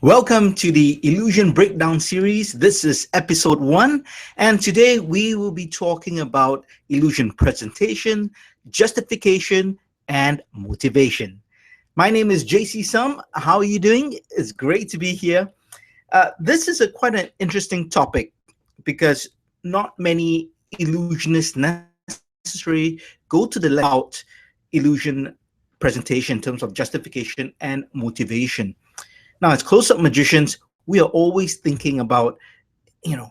Welcome to the Illusion Breakdown series. This is episode 1, and today we will be talking about illusion presentation, justification, and motivation. My name is JC Sum. How are you doing? It's great to be here. This is quite an interesting topic because not many illusionists necessarily go to the about illusion presentation in terms of justification and motivation. Now, as close-up magicians, we are always thinking about,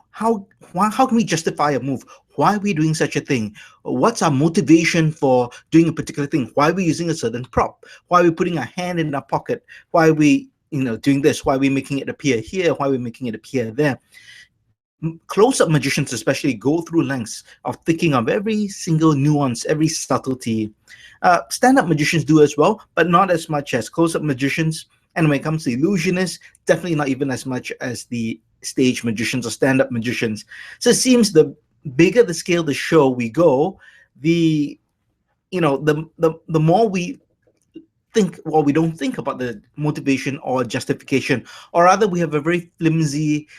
how can we justify a move? Why are we doing such a thing? What's our motivation for doing a particular thing? Why are we using a certain prop? Why are we putting our hand in our pocket? Why are we, doing this? Why are we making it appear here? Why are we making it appear there? Close-up magicians especially go through lengths of thinking of every single nuance, every subtlety. Stand-up magicians do as well, but not as much as close-up magicians. And when it comes to illusionists, definitely not even as much as the stage magicians or stand-up magicians. So it seems the bigger the scale the show we go, the more we think, well, we don't think about the motivation or justification, or rather we have a very flimsy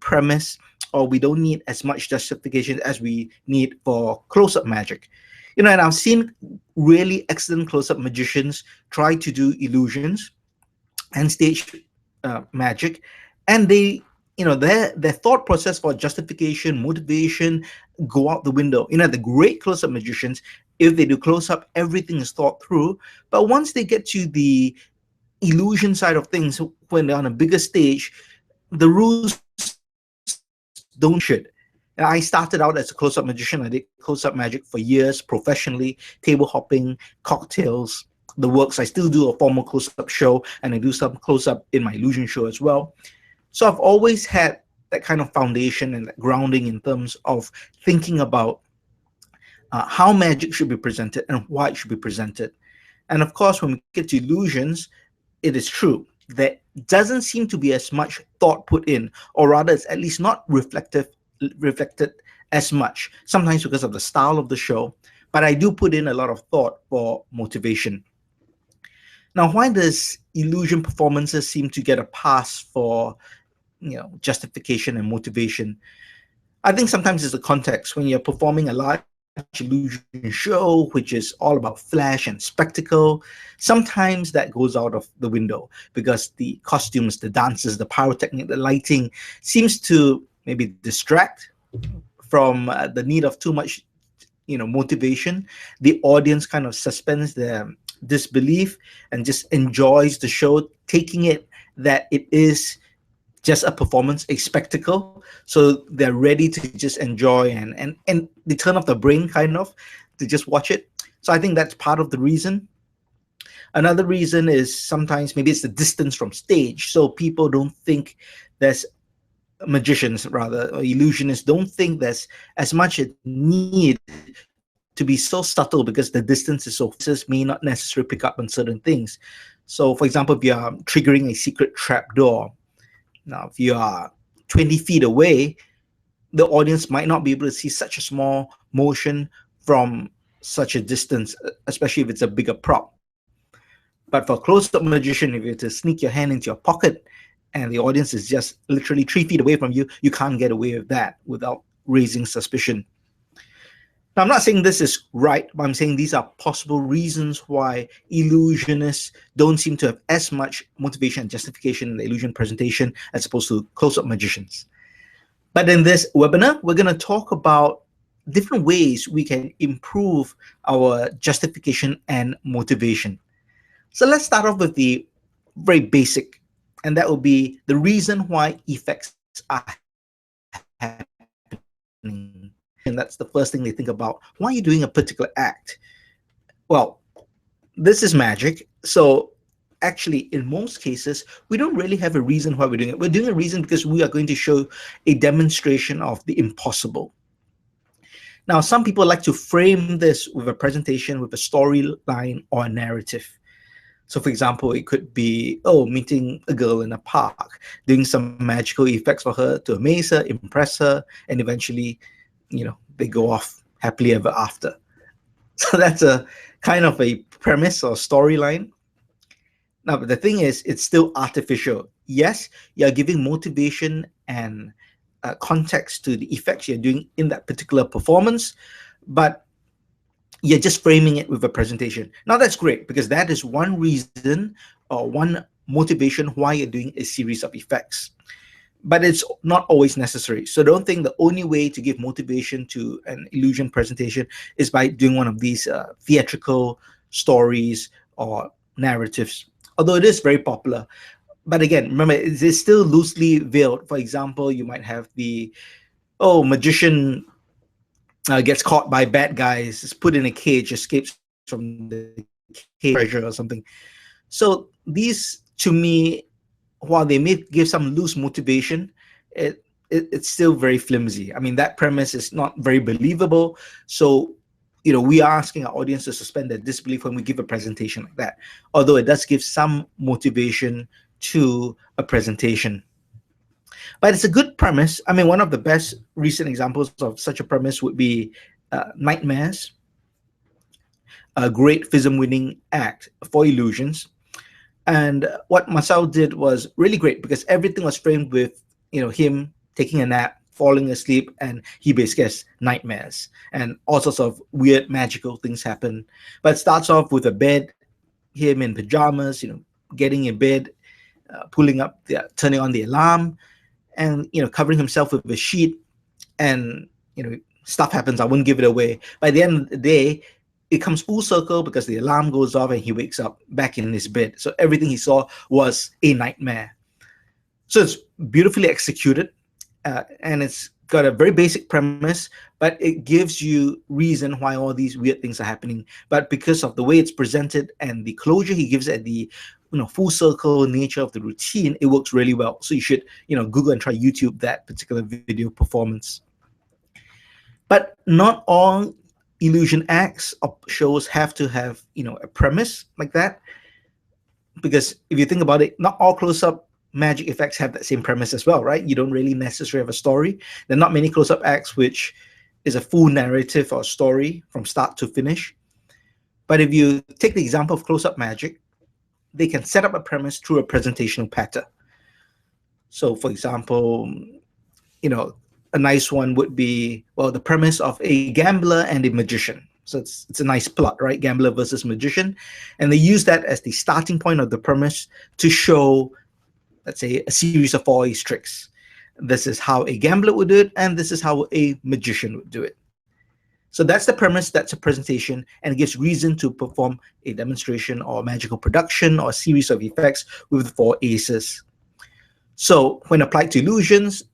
premise, or we don't need as much justification as we need for close-up magic. And I've seen really excellent close-up magicians try to do illusions and stage magic, and their thought process for justification, motivation go out the window. The great close-up magicians, if they do close-up, everything is thought through. But once they get to the illusion side of things, when they're on a bigger stage, the rules don't should. I started out as a close-up magician. I did close-up magic for years professionally, table hopping, cocktails, the works. I still do a formal close-up show, and I do some close-up in my illusion show as well. So I've always had that kind of foundation and that grounding in terms of thinking about how magic should be presented and why it should be presented. And of course, when we get to illusions, it is true there doesn't seem to be as much thought put in, or rather it's at least not reflected as much, sometimes because of the style of the show, but I do put in a lot of thought for motivation. Now, why does illusion performances seem to get a pass for, justification and motivation? I think sometimes it's the context. When you're performing a large illusion show, which is all about flash and spectacle, sometimes that goes out of the window because the costumes, the dances, the pyrotechnic, the lighting seems to maybe distract from the need of too much, motivation. The audience kind of suspends their disbelief and just enjoys the show, taking it that it is just a performance, a spectacle. So they're ready to just enjoy and they turn off the brain kind of to just watch it. So I think that's part of the reason. Another reason is sometimes maybe it's the distance from stage. So people don't think there's magicians, rather, or illusionists don't think there's as much need to be so subtle because the distance is so may not necessarily pick up on certain things. So for example, if you are triggering a secret trap door, now if you are 20 feet away, the audience might not be able to see such a small motion from such a distance, especially if it's a bigger prop. But for a close-up magician, if you have to sneak your hand into your pocket and the audience is just literally 3 feet away from you, you can't get away with that without raising suspicion. Now, I'm not saying this is right, but I'm saying these are possible reasons why illusionists don't seem to have as much motivation and justification in the illusion presentation as opposed to close-up magicians. But in this webinar, we're going to talk about different ways we can improve our justification and motivation. So let's start off with the very basic, and that will be the reason why effects are happening. And that's the first thing they think about. Why are you doing a particular act? Well, this is magic. So actually, in most cases, we don't really have a reason why we're doing it. We're doing a reason because we are going to show a demonstration of the impossible. Now, some people like to frame this with a presentation with a storyline or a narrative. So for example, it could be, meeting a girl in a park, doing some magical effects for her to amaze her, impress her, and eventually, they go off happily ever after. So that's a kind of a premise or storyline. Now, but the thing is, it's still artificial. Yes, you're giving motivation and context to the effects you're doing in that particular performance, but you're just framing it with a presentation. Now, that's great because that is one reason or one motivation why you're doing a series of effects. But it's not always necessary. So don't think the only way to give motivation to an illusion presentation is by doing one of these theatrical stories or narratives, although it is very popular. But again, remember, it's still loosely veiled. For example, you might have the, oh, magician gets caught by bad guys, is put in a cage, escapes from the cage, treasure or something. So these, to me, while they may give some loose motivation, it's still very flimsy. I mean, that premise is not very believable. So, we are asking our audience to suspend their disbelief when we give a presentation like that. Although it does give some motivation to a presentation. But it's a good premise. I mean, one of the best recent examples of such a premise would be Nightmares, a great FISM winning act for illusions. And what Masao did was really great because everything was framed with, him taking a nap, falling asleep, and he basically has nightmares and all sorts of weird magical things happen. But it starts off with a bed, him in pajamas, getting in bed, turning on the alarm, and covering himself with a sheet, and stuff happens. I wouldn't give it away. By the end of the day, it comes full circle because the alarm goes off and he wakes up back in his bed. So everything he saw was a nightmare. So it's beautifully executed, and it's got a very basic premise, but it gives you reason why all these weird things are happening. But because of the way it's presented and the closure he gives at the full circle nature of the routine, it works really well. So you should Google and try YouTube that particular video performance. But not all illusion acts or shows have to have a premise like that, because if you think about it, not all close-up magic effects have that same premise as well, right? You don't really necessarily have a story. There are not many close-up acts which is a full narrative or story from start to finish. But if you take the example of close-up magic, they can set up a premise through a presentational pattern. So for example, a nice one would be, well, the premise of a gambler and a magician. So it's a nice plot, right? Gambler versus magician. And they use that as the starting point of the premise to show, let's say, a series of 4 ace tricks. This is how a gambler would do it, and this is how a magician would do it. So that's the premise, that's a presentation, and it gives reason to perform a demonstration or magical production or a series of effects with 4 aces. So when applied to illusions,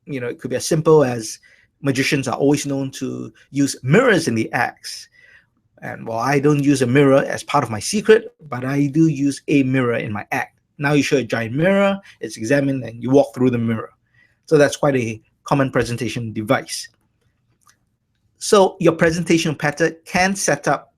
it could be as simple as magicians are always known to use mirrors in the acts. And well, I don't use a mirror as part of my secret, but I do use a mirror in my act. Now you show a giant mirror, it's examined, and you walk through the mirror. So that's quite a common presentation device. So your presentation pattern can set up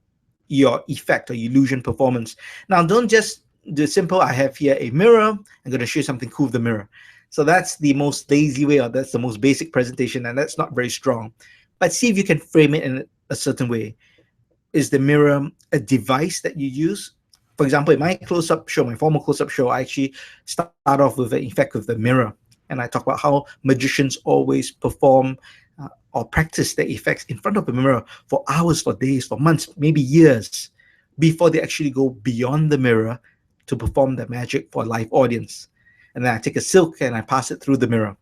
your effect or illusion performance. Now, don't just do simple, I have here a mirror, I'm going to show you something cool with the mirror. So that's the most lazy way, or that's the most basic presentation, and that's not very strong. But see if you can frame it in a certain way. Is the mirror a device that you use? For example, in my close-up show, my formal close-up show, I actually start off with the effect of the mirror. And I talk about how magicians always perform or practice their effects in front of a mirror for hours, for days, for months, maybe years, before they actually go beyond the mirror to perform their magic for a live audience. And then I take a silk and I pass it through the mirror.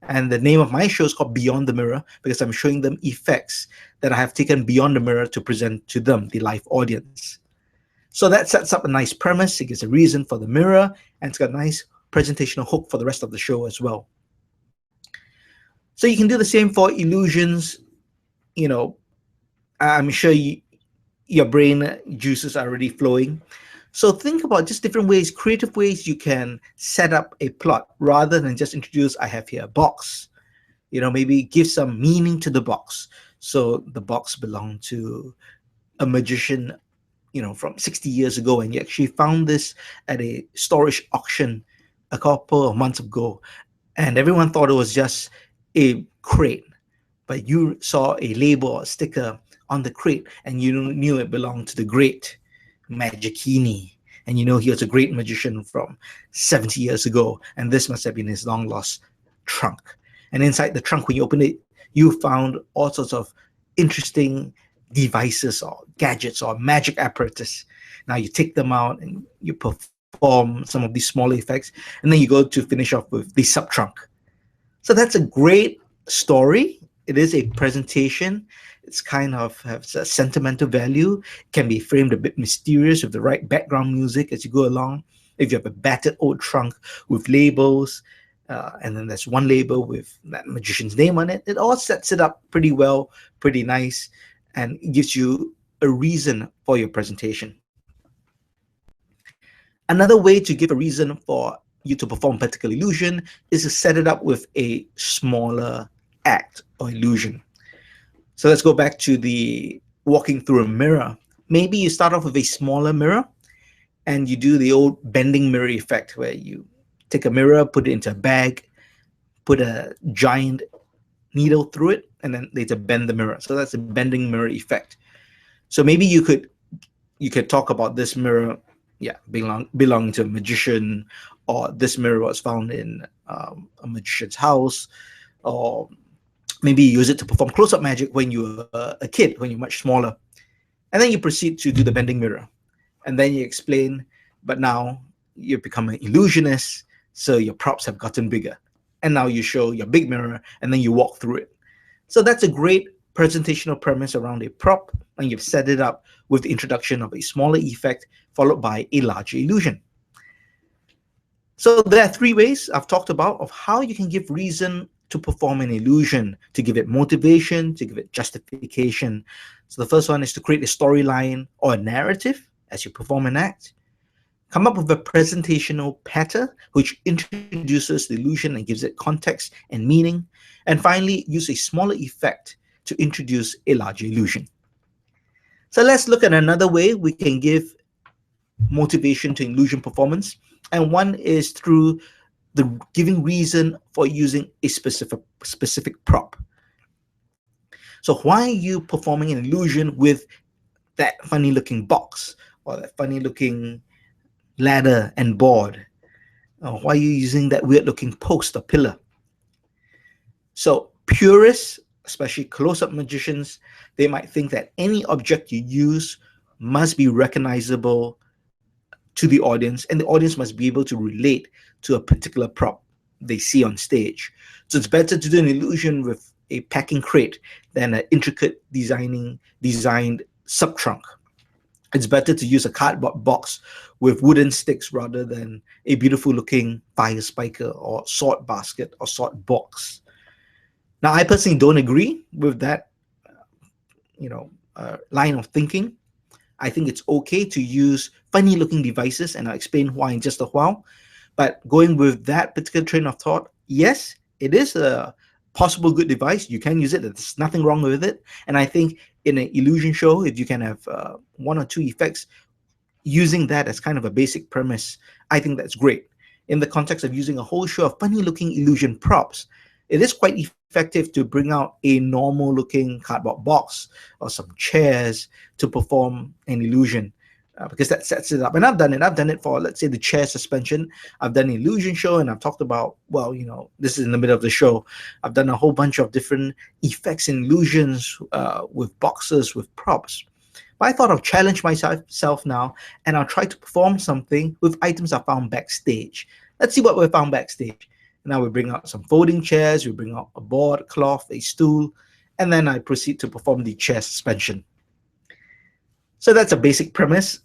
And the name of my show is called Beyond the Mirror because I'm showing them effects that I have taken beyond the mirror to present to them, the live audience. So that sets up a nice premise. It gives a reason for the mirror, and it's got a nice presentational hook for the rest of the show as well. So you can do the same for illusions. I'm sure your brain juices are already flowing. So think about just different ways, creative ways you can set up a plot rather than just introduce, I have here a box. Maybe give some meaning to the box. So the box belonged to a magician, from 60 years ago, and you actually found this at a storage auction a couple of months ago. And everyone thought it was just a crate, but you saw a label or sticker on the crate and you knew it belonged to the great Magicini. And you know he was a great magician from 70 years ago, and this must have been his long lost trunk. And inside the trunk, when you open it, you found all sorts of interesting devices or gadgets or magic apparatus. Now you take them out and you perform some of these smaller effects, and then you go to finish off with the sub trunk. So that's a great story. It is a presentation. It's kind of has a sentimental value. It can be framed a bit mysterious with the right background music as you go along. If you have a battered old trunk with labels, and then there's one label with that magician's name on it, it all sets it up pretty well, pretty nice, and it gives you a reason for your presentation. Another way to give a reason for you to perform a particular illusion is to set it up with a smaller act or illusion. So let's go back to the walking through a mirror. Maybe you start off with a smaller mirror and you do the old bending mirror effect where you take a mirror, put it into a bag, put a giant needle through it, and then later bend the mirror. So that's a bending mirror effect. So maybe you could talk about this mirror, belonging to a magician, or this mirror was found in a magician's house, or maybe you use it to perform close-up magic when you were a kid, when you're much smaller. And then you proceed to do the bending mirror. And then you explain, but now you've become an illusionist, so your props have gotten bigger. And now you show your big mirror, and then you walk through it. So that's a great presentational premise around a prop, and you've set it up with the introduction of a smaller effect followed by a larger illusion. So there are three ways I've talked about of how you can give reason to perform an illusion, to give it motivation, to give it justification. So the first one is to create a storyline or a narrative as you perform an act. Come up with a presentational pattern which introduces the illusion and gives it context and meaning. And finally, use a smaller effect to introduce a larger illusion. So let's look at another way we can give motivation to illusion performance. And one is through the giving reason for using a specific prop. So why are you performing an illusion with that funny looking box or that funny looking ladder and board? Why are you using that weird looking post or pillar? So purists, especially close-up magicians, they might think that any object you use must be recognizable to the audience, and the audience must be able to relate to a particular prop they see on stage. So it's better to do an illusion with a packing crate than an intricate designed sub-trunk. It's better to use a cardboard box with wooden sticks rather than a beautiful looking fire spiker or sword basket or sword box. Now, I personally don't agree with that line of thinking. I think it's okay to use funny looking devices, and I'll explain why in just a while. But going with that particular train of thought, yes, it is a possible good device. You can use it. There's nothing wrong with it. And I think in an illusion show, if you can have one or two effects using that as kind of a basic premise, I think that's great. In the context of using a whole show of funny looking illusion props, it is quite effective to bring out a normal looking cardboard box or some chairs to perform an illusion, because that sets it up. And I've done it. I've done it for, let's say, the chair suspension. I've done an illusion show, and I've talked about, this is in the middle of the show. I've done a whole bunch of different effects and illusions with boxes, with props. But I thought I'll challenge myself now, and I'll try to perform something with items I found backstage. Let's see what we found backstage. Now we bring out some folding chairs, we bring out a board, cloth, a stool, and then I proceed to perform the chair suspension. So that's a basic premise.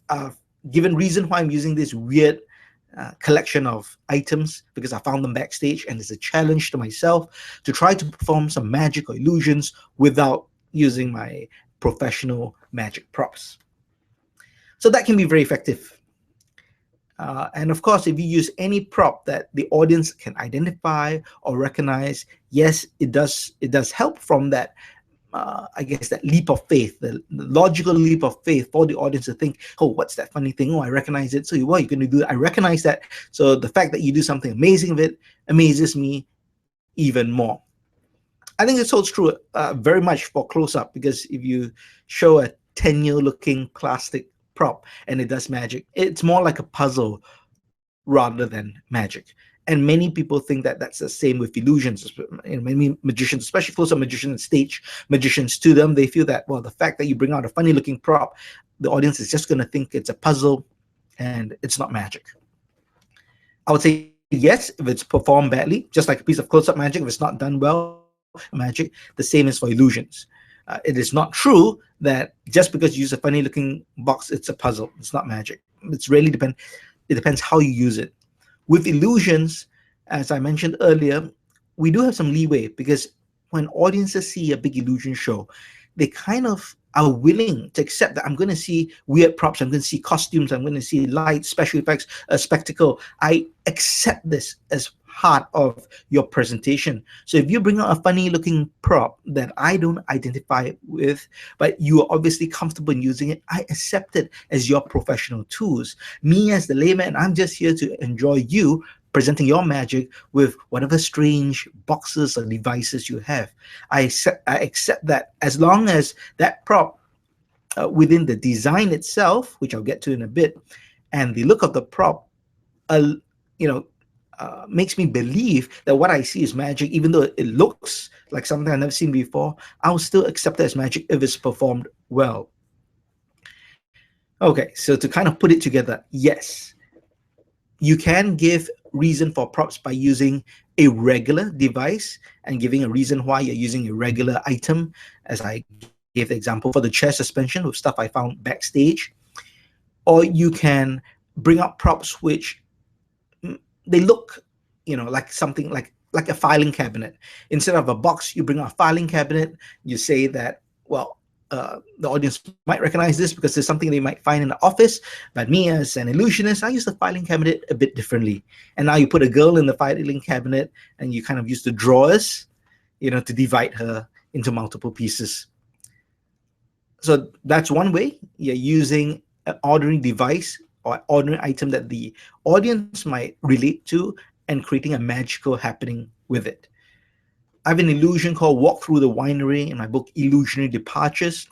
Given reason why I'm using this weird collection of items, because I found them backstage, and it's a challenge to myself to try to perform some magic or illusions without using my professional magic props. So that can be very effective. And of course, if you use any prop that the audience can identify or recognize, yes, it does help from that, that leap of faith, the logical leap of faith for the audience to think, oh, what's that funny thing? Oh, I recognize it. So what are you going to do? I recognize that. So the fact that you do something amazing with it amazes me even more. I think this holds true very much for close-up, because if you show a 10-year looking plastic prop and it does magic. It's more like a puzzle rather than magic. And many people think that that's the same with illusions. Many magicians, especially close-up magicians and stage magicians, to them, they feel that, well, the fact that you bring out a funny-looking prop, the audience is just going to think it's a puzzle and it's not magic. I would say yes, if it's performed badly, just like a piece of close-up magic, if it's not done well, magic, the same is for illusions. It is not true that just because you use a funny-looking box, it's a puzzle. It's not magic. It's really it depends how you use it. With illusions, as I mentioned earlier, we do have some leeway because when audiences see a big illusion show, they kind of are willing to accept that I'm going to see weird props, I'm going to see costumes, I'm going to see lights, special effects, a spectacle. I accept this as part of your presentation. So if you bring out a funny looking prop that I don't identify with, but you are obviously comfortable in using it, I accept it as your professional tools. Me as the layman, I'm just here to enjoy you presenting your magic with whatever strange boxes or devices you have. I accept that as long as that prop within the design itself, which I'll get to in a bit, and the look of the prop, you know, makes me believe that what I see is magic, even though it looks like something I've never seen before, I'll still accept it as magic if it's performed well. Okay, so to kind of put it together, yes, you can give reason for props by using a regular device and giving a reason why you're using a regular item, as I gave the example for the chair suspension with stuff I found backstage. Or you can bring up props which they look, like something like a filing cabinet. Instead of a box, you bring out a filing cabinet. You say that, well, the audience might recognize this because there's something they might find in the office, but me as an illusionist, I use the filing cabinet a bit differently. And now you put a girl in the filing cabinet and you kind of use the drawers, to divide her into multiple pieces. So that's one way. You're using an ordinary device or ordinary item that the audience might relate to and creating a magical happening with it. I have an illusion called Walk Through the Winery in my book Illusionary Departures.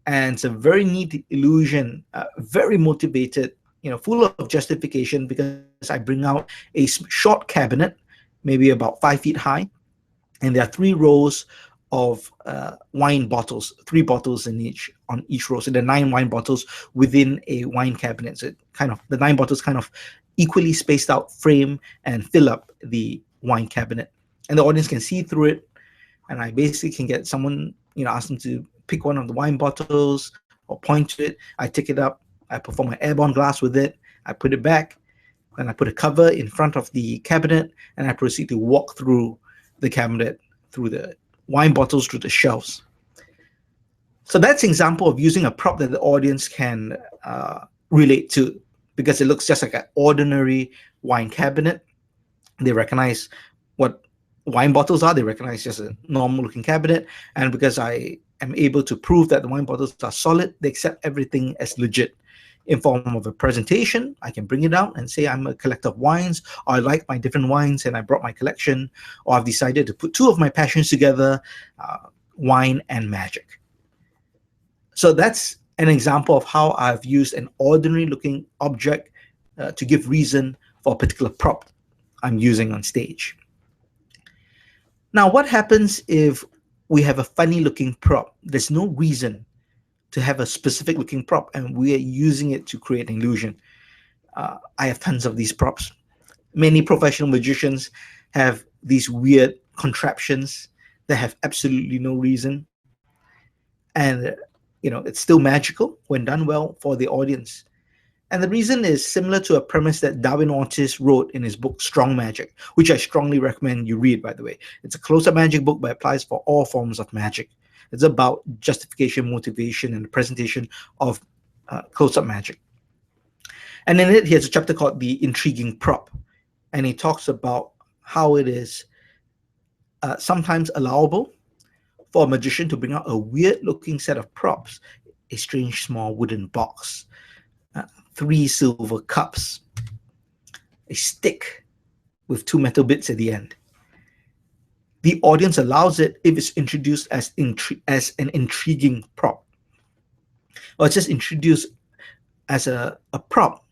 And it's a very neat illusion, very motivated, full of justification, because I bring out a short cabinet, maybe about 5 feet high, and there are 3 rows of wine bottles, 3 bottles on each row. So there are 9 wine bottles within a wine cabinet. So the 9 bottles kind of equally spaced out frame and fill up the wine cabinet. And the audience can see through it. And I basically can get someone, ask them to pick one of the wine bottles or point to it. I take it up. I perform an airborne glass with it. I put it back. And I put a cover in front of the cabinet. And I proceed to walk through the cabinet, through the wine bottles, through the shelves. So that's an example of using a prop that the audience can relate to, because it looks just like an ordinary wine cabinet. They recognize what wine bottles are. They recognize just a normal looking cabinet. And because I am able to prove that the wine bottles are solid, they accept everything as legit. In form of a presentation, I can bring it out and say I'm a collector of wines, or I like my different wines and I brought my collection, or I've decided to put 2 of my passions together, wine and magic. So that's an example of how I've used an ordinary looking object to give reason for a particular prop I'm using on stage. Now, what happens if we have a funny looking prop? There's no reason to have a specific looking prop and we are using it to create an illusion. I have tons of these props. Many professional magicians have these weird contraptions that have absolutely no reason. And, it's still magical when done well for the audience. And the reason is similar to a premise that Darwin Ortiz wrote in his book Strong Magic, which I strongly recommend you read, by the way. It's a close-up magic book, but applies for all forms of magic. It's about justification, motivation, and the presentation of close-up magic. And in it, he has a chapter called The Intriguing Prop. And he talks about how it is sometimes allowable for a magician to bring out a weird-looking set of props, a strange small wooden box, 3 silver cups, a stick with 2 metal bits at the end. The audience allows it if it's introduced as an intriguing prop, or it's just introduced as a prop,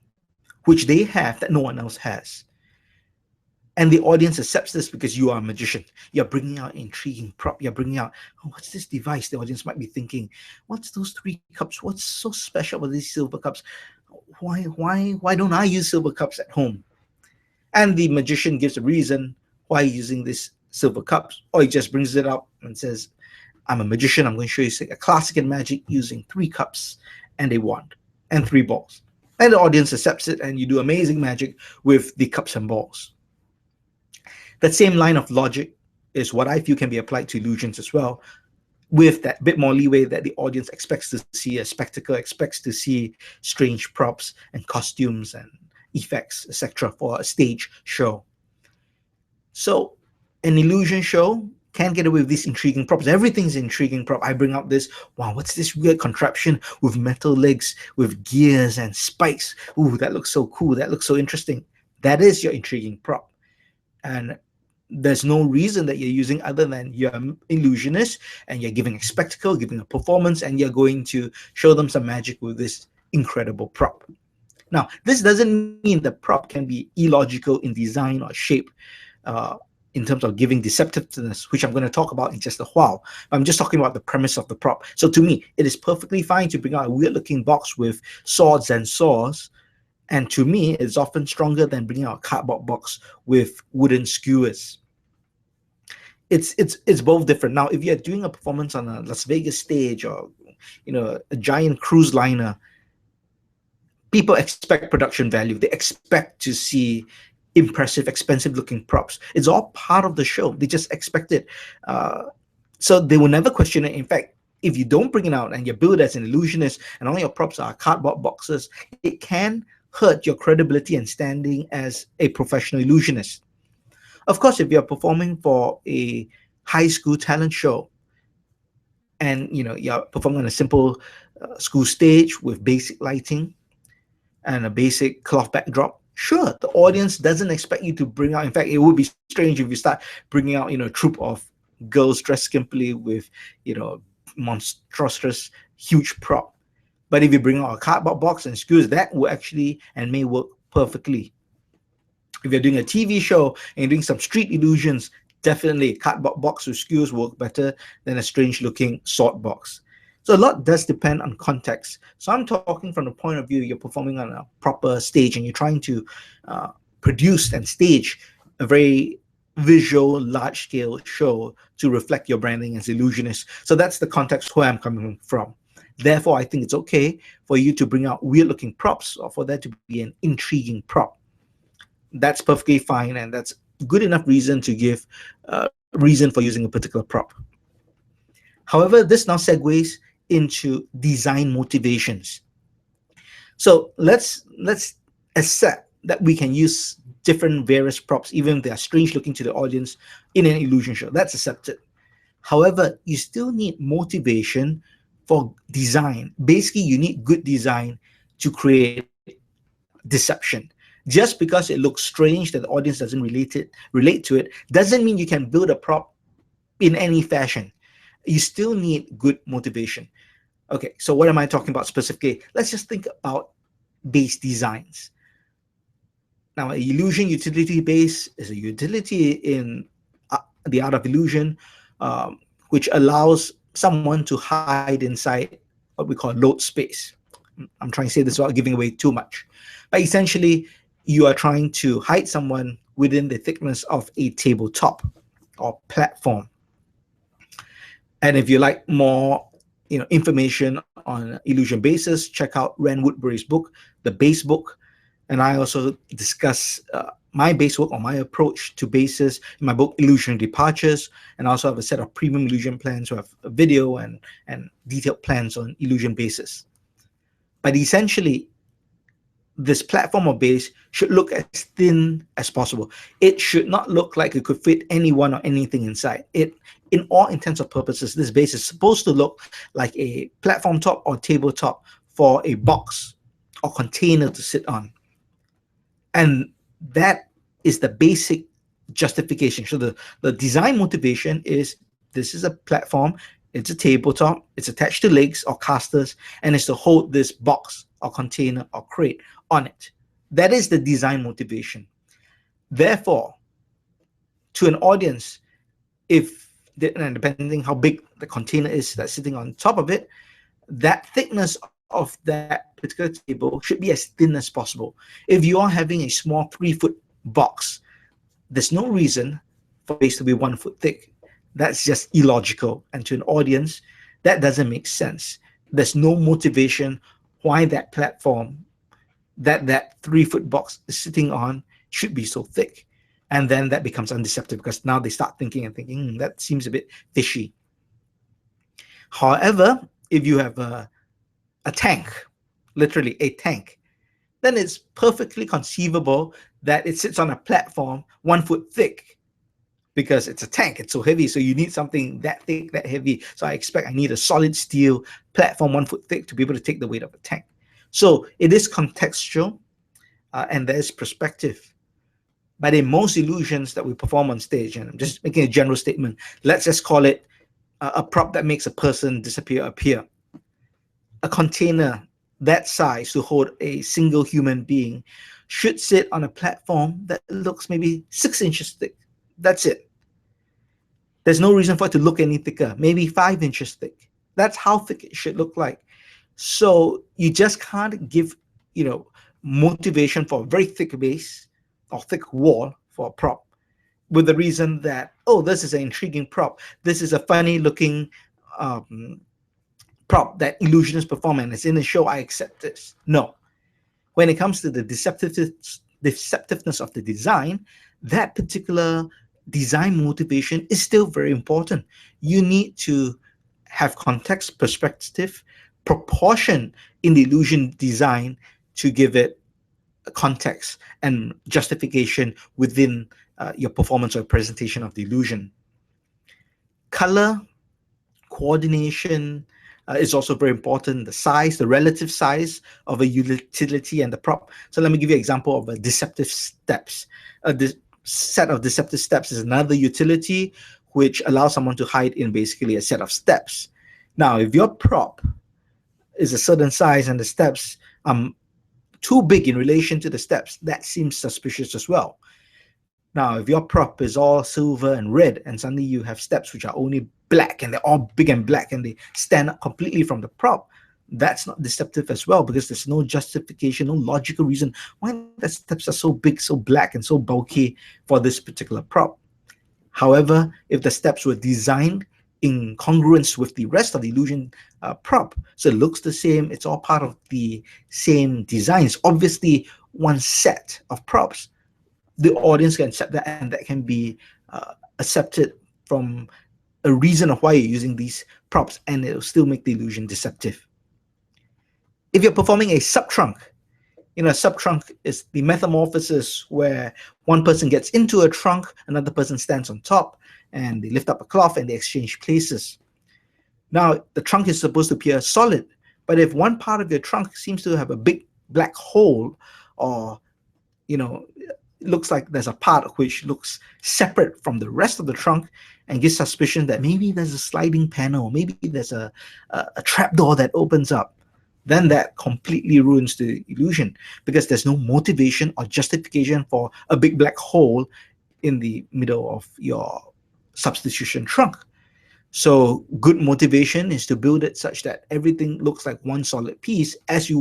which they have that no one else has. And the audience accepts this because you are a magician. You're bringing out an intriguing prop. You're bringing out, oh, what's this device? The audience might be thinking, what's those three cups? What's so special about these silver cups? Why don't I use silver cups at home? And the magician gives a reason why he's using this silver cups, or he just brings it up and says, I'm a magician. I'm going to show you a classic in magic using three cups and a wand and three balls. And the audience accepts it, and you do amazing magic with the cups and balls. That same line of logic is what I feel can be applied to illusions as well, with that bit more leeway that the audience expects to see a spectacle, expects to see strange props and costumes and effects, etc., for a stage show. So an illusion show can get away with these intriguing props. Everything's an intriguing prop. I bring up this, wow, what's this weird contraption with metal legs, with gears and spikes? Ooh, that looks so cool. That looks so interesting. That is your intriguing prop. And there's no reason that you're using other than you're an illusionist and you're giving a spectacle, giving a performance, and you're going to show them some magic with this incredible prop. Now, this doesn't mean the prop can be illogical in design or shape, in terms of giving deceptiveness, which I'm going to talk about in just a while. I'm just talking about the premise of the prop. So to me, it is perfectly fine to bring out a weird-looking box with swords and saws, and to me, it's often stronger than bringing out a cardboard box with wooden skewers. It's both different. Now, if you're doing a performance on a Las Vegas stage or a giant cruise liner, people expect production value. They expect to see impressive, expensive-looking props. It's all part of the show. They just expect it. So they will never question it. In fact, if you don't bring it out and you're billed as an illusionist and all your props are cardboard boxes, it can hurt your credibility and standing as a professional illusionist. Of course, if you're performing for a high school talent show and you're performing on a simple school stage with basic lighting and a basic cloth backdrop, sure, the audience doesn't expect you to bring out. In fact, it would be strange if you start bringing out a troop of girls dressed skimpily with monstrous huge prop. But if you bring out a cardboard box and skewers, that will actually and may work perfectly. If you're doing a TV show and you're doing some street illusions, definitely cardboard box with skewers work better than a strange looking sword box. So a lot does depend on context. So I'm talking from the point of view you're performing on a proper stage and you're trying to produce and stage a very visual, large-scale show to reflect your branding as illusionist. So that's the context where I'm coming from. Therefore, I think it's okay for you to bring out weird-looking props or for that to be an intriguing prop. That's perfectly fine, and that's good enough reason to give reason for using a particular prop. However, this now segues into design motivations. So let's accept that we can use different various props, even if they are strange looking to the audience in an illusion show. That's accepted. However, you still need motivation for design. Basically, you need good design to create deception. Just because it looks strange that the audience doesn't relate to it, doesn't mean you can build a prop in any fashion. You still need good motivation. Okay, so what am I talking about specifically? Let's just think about base designs. Now, an illusion utility base is a utility in the art of illusion, which allows someone to hide inside what we call load space. I'm trying to say this without giving away too much. But essentially, you are trying to hide someone within the thickness of a tabletop or platform. And if you like more information on illusion bases, check out Rand Woodbury's book, The Base Book. And I also discuss my base work or my approach to bases in my book, Illusion Departures. And I also have a set of premium illusion plans who have a video and detailed plans on illusion bases. But essentially, this platform or base should look as thin as possible. It should not look like it could fit anyone or anything inside. In all intents and purposes, this base is supposed to look like a platform top or tabletop for a box or container to sit on. And that is the basic justification. So the design motivation is this is a platform, it's a tabletop, it's attached to legs or casters, and it's to hold this box or container or crate on it. That is the design motivation. Therefore, to an audience, if and depending how big the container is that's sitting on top of it, that thickness of that particular table should be as thin as possible. If you are having a small 3-foot box, there's no reason for the base to be 1 foot thick. That's just illogical. And to an audience, that doesn't make sense. There's no motivation why that platform that 3-foot box is sitting on should be so thick. And then that becomes undeceptive because now they start thinking, that seems a bit fishy. However, if you have a tank, literally a tank, then it's perfectly conceivable that it sits on a platform 1 foot thick because it's a tank. It's so heavy, so you need something that thick, that heavy. So I expect I need a solid steel platform 1 foot thick to be able to take the weight of a tank. So it is contextual, and there's perspective. But in most illusions that we perform on stage, and I'm just making a general statement, let's just call it a prop that makes a person disappear, appear. A container that size to hold a single human being should sit on a platform that looks maybe 6 inches thick. That's it. There's no reason for it to look any thicker, maybe 5 inches thick. That's how thick it should look like. So you just can't give, motivation for a very thick base or thick wall for a prop with the reason that, oh, this is an intriguing prop. This is a funny looking prop that illusionists perform and it's in the show, I accept this. No. When it comes to the deceptiveness of the design, that particular design motivation is still very important. You need to have context, perspective, proportion in the illusion design to give it a context and justification within your performance or presentation of the illusion. Color, coordination is also very important. The size, the relative size of a utility and the prop. So let me give you an example of a deceptive steps. This set of deceptive steps is another utility which allows someone to hide in basically a set of steps. Now, if your prop is a certain size and the steps too big in relation to the steps, that seems suspicious as well. Now, if your prop is all silver and red and suddenly you have steps which are only black and they're all big and black and they stand up completely from the prop, that's not deceptive as well because there's no justification, no logical reason why the steps are so big, so black and so bulky for this particular prop. However, if the steps were designed in congruence with the rest of the illusion prop, so it looks the same, it's all part of the same design, it's obviously one set of props, the audience can accept that and that can be accepted from a reason of why you're using these props and it'll still make the illusion deceptive. If you're performing a sub-trunk, a sub-trunk is the metamorphosis where one person gets into a trunk, another person stands on top, and they lift up a cloth and they exchange places. Now, the trunk is supposed to appear solid, but if one part of your trunk seems to have a big black hole or, it looks like there's a part which looks separate from the rest of the trunk and gives suspicion that maybe there's a sliding panel, maybe there's a trapdoor that opens up, then that completely ruins the illusion because there's no motivation or justification for a big black hole in the middle of your substitution trunk. So good motivation is to build it such that everything looks like one solid piece as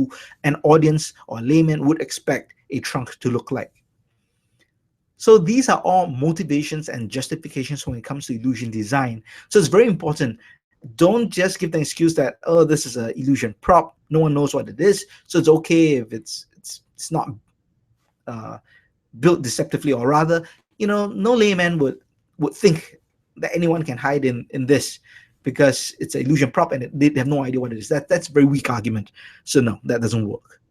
an audience or layman would expect a trunk to look like. So these are all motivations and justifications when it comes to illusion design. So it's very important. Don't just give the excuse that, oh, this is an illusion prop. No one knows what it is. So it's okay if it's not built deceptively, or rather, no layman would think that anyone can hide in this because it's an illusion prop and they have no idea what it is. That's a very weak argument. So no, that doesn't work.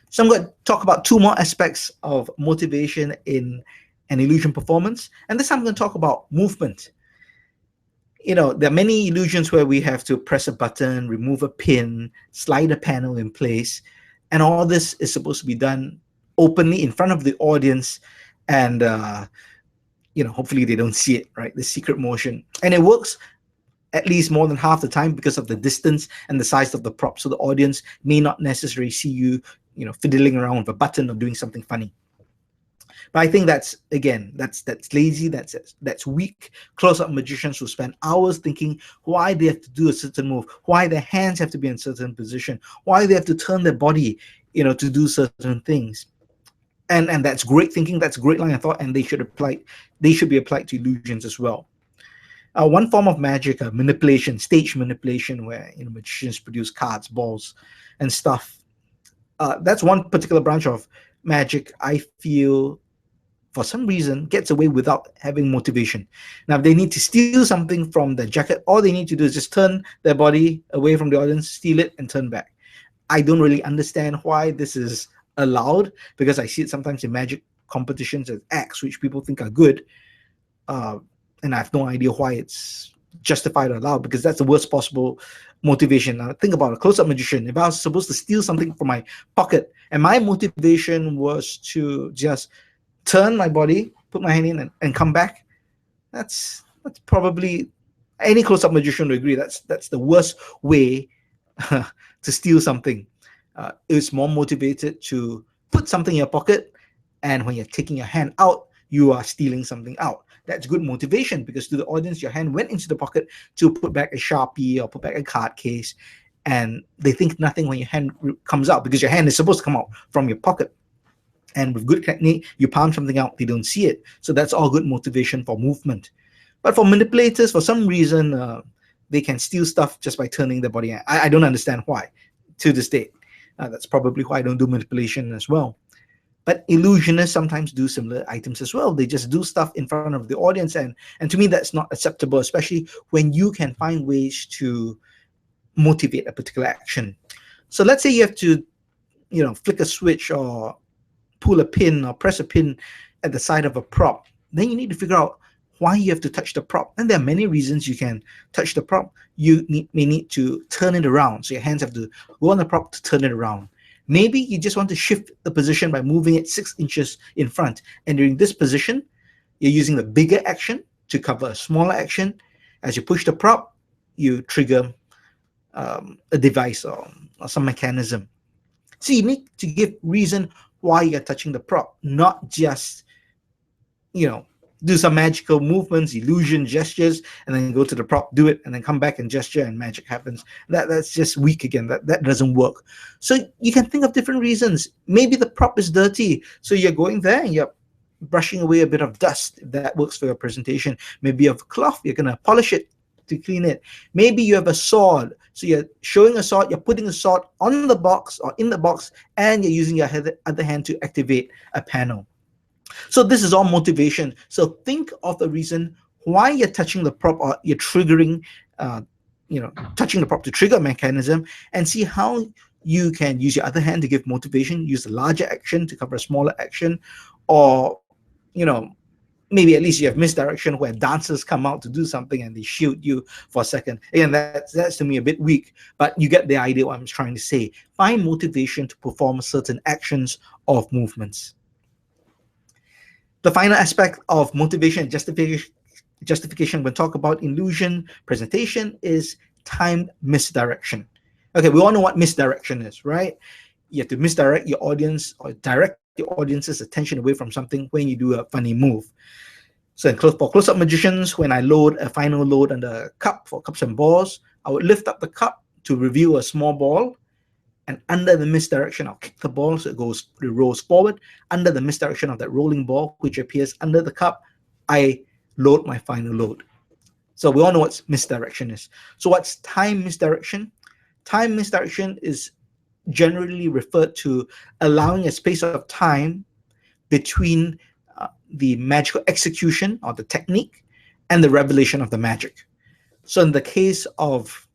So I'm going to talk about two more aspects of motivation in an illusion performance. And this time I'm going to talk about movement. There are many illusions where we have to press a button, remove a pin, slide a panel in place. And all this is supposed to be done openly in front of the audience. And, hopefully they don't see it, right? The secret motion. And it works at least more than half the time because of the distance and the size of the prop. So the audience may not necessarily see you, fiddling around with a button or doing something funny. But I think that's, again, that's lazy, that's weak. Close-up magicians who spend hours thinking why they have to do a certain move, why their hands have to be in a certain position, why they have to turn their body, to do certain things. And that's great thinking, that's a great line of thought, and they should be applied to illusions as well. One form of magic, manipulation, stage manipulation, where magicians produce cards, balls, and stuff. That's one particular branch of magic I feel, for some reason, gets away without having motivation. Now, if they need to steal something from the jacket, all they need to do is just turn their body away from the audience, steal it, and turn back. I don't really understand why this is allowed, because I see it sometimes in magic competitions as acts which people think are good, and I have no idea why it's justified or allowed, because that's the worst possible motivation. Now, think about a close-up magician. If I was supposed to steal something from my pocket and my motivation was to just turn my body, put my hand in, and come back, that's probably, any close-up magician would agree, that's the worst way to steal something. It's more motivated to put something in your pocket, and when you're taking your hand out, you are stealing something out. That's good motivation, because to the audience, your hand went into the pocket to put back a Sharpie or put back a card case, and they think nothing when your hand comes out, because your hand is supposed to come out from your pocket. And with good technique, you palm something out, they don't see it. So that's all good motivation for movement. But for manipulators, for some reason, they can steal stuff just by turning their body. I don't understand why, to this day. That's probably why I don't do manipulation as well. But illusionists sometimes do similar items as well. They just do stuff in front of the audience, and to me, that's not acceptable, especially when you can find ways to motivate a particular action. So let's say you have to, flick a switch or pull a pin or press a pin at the side of a prop. Then you need to figure out why you have to touch the prop. And there are many reasons you can touch the prop. You may need to turn it around. So your hands have to go on the prop to turn it around. Maybe you just want to shift the position by moving it 6 inches in front. And during this position, you're using the bigger action to cover a smaller action. As you push the prop, you trigger a device or some mechanism. So you need to give reason why you're touching the prop, not just, do some magical movements, illusion, gestures, and then go to the prop, do it, and then come back and gesture, and magic happens. That's just weak again. That doesn't work. So you can think of different reasons. Maybe the prop is dirty, so you're going there and you're brushing away a bit of dust. If that works for your presentation. Maybe you have a cloth, you're going to polish it to clean it. Maybe you have a sword, so you're showing a sword, you're putting a sword on the box or in the box, and you're using your other hand to activate a panel. So this is all motivation. So think of the reason why you're touching the prop, or you're triggering, touching the prop to trigger a mechanism, and see how you can use your other hand to give motivation, use a larger action to cover a smaller action, or, maybe at least you have misdirection where dancers come out to do something and they shoot you for a second. Again, that's to me a bit weak, but you get the idea what I'm trying to say. Find motivation to perform certain actions of movements. The final aspect of motivation and justification when talk about illusion presentation is time misdirection. Okay, we all know what misdirection is, right? You have to misdirect your audience or direct your audience's attention away from something when you do a funny move. So for close-up magicians, when I load a final load on the cup for cups and balls, I would lift up the cup to reveal a small ball, and under the misdirection, I'll kick the ball so it rolls forward. Under the misdirection of that rolling ball, which appears under the cup, I load my final load. So we all know what misdirection is. So what's time misdirection? Time misdirection is generally referred to allowing a space of time between the magical execution or the technique and the revelation of the magic. So in the case of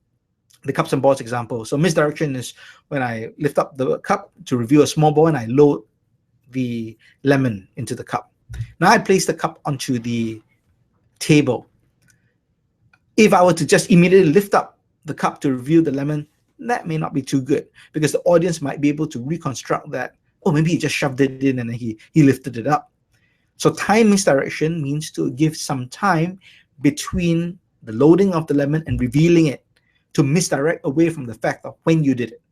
the cups and balls example, so misdirection is when I lift up the cup to reveal a small ball and I load the lemon into the cup. Now I place the cup onto the table. If I were to just immediately lift up the cup to reveal the lemon, that may not be too good, because the audience might be able to reconstruct that, oh, maybe he just shoved it in and then he lifted it up. So time misdirection means to give some time between the loading of the lemon and revealing it to misdirect away from the fact of when you did it.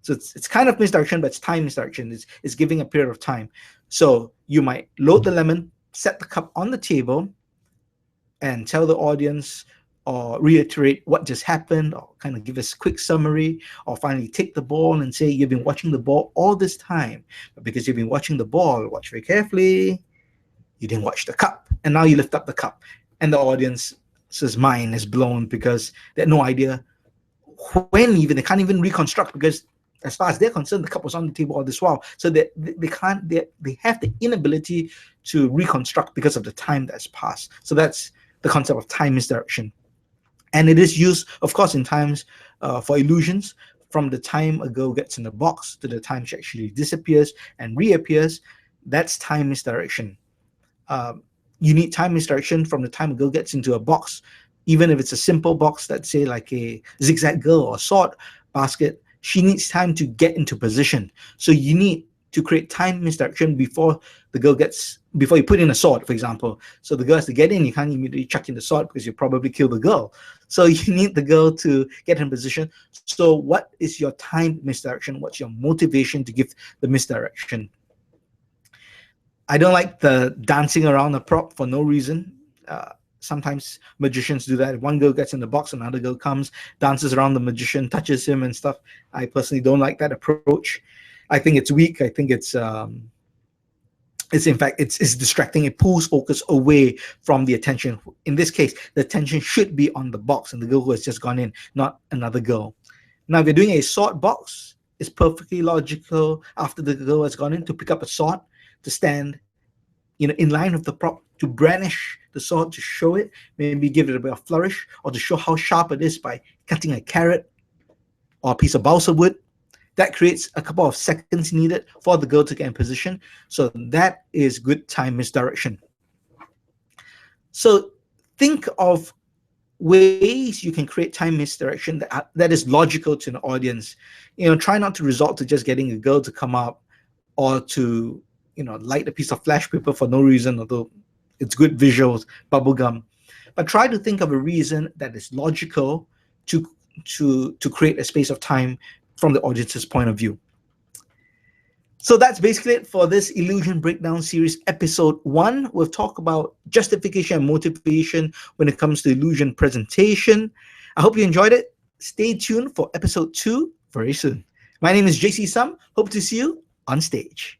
So it's kind of misdirection, but it's time misdirection. It's giving a period of time. So you might load the lemon, set the cup on the table, and tell the audience or reiterate what just happened, or kind of give us a quick summary, or finally take the ball and say, you've been watching the ball all this time, but because you've been watching the ball, watch very carefully, you didn't watch the cup, and now you lift up the cup, and the audience's mind is blown because they had no idea when, even they can't even reconstruct, because as far as they're concerned, the cup was on the table all this while. So they can't, they have the inability to reconstruct because of the time that's passed. So that's the concept of time misdirection. And it is used, of course, in times for illusions, from the time a girl gets in the box to the time she actually disappears and reappears. That's time misdirection. You need time misdirection from the time a girl gets into a box, even if it's a simple box, let's say like a zigzag girl or sword basket. She needs time to get into position. So you need to create time misdirection before the girl gets, before you put in a sword, for example. So the girl has to get in. You can't immediately chuck in the sword because you probably kill the girl. So you need the girl to get in position. So what is your time misdirection? What's your motivation to give the misdirection? I don't like the dancing around a prop for no reason. Sometimes magicians do that. If one girl gets in the box, another girl comes, dances around the magician, touches him and stuff. I personally don't like that approach. I think it's weak. I think it's in fact, it's distracting. It pulls focus away from the attention. In this case, the attention should be on the box and the girl who has just gone in, not another girl. Now, if you're doing a sword box, it's perfectly logical after the girl has gone in to pick up a sword, to stand, in line with the prop, to brandish the sword, to show it, maybe give it a bit of flourish, or to show how sharp it is by cutting a carrot or a piece of balsa wood. That creates a couple of seconds needed for the girl to get in position. So that is good time misdirection. So think of ways you can create time misdirection that is logical to an audience. Try not to resort to just getting a girl to come up, or to light a piece of flash paper for no reason, although it's good visuals, bubblegum. But try to think of a reason that is logical to create a space of time from the audience's point of view. So that's basically it for this Illusion Breakdown series, episode 1. We've talked about justification and motivation when it comes to illusion presentation. I hope you enjoyed it. Stay tuned for episode 2 very soon. My name is JC Sum. Hope to see you on stage.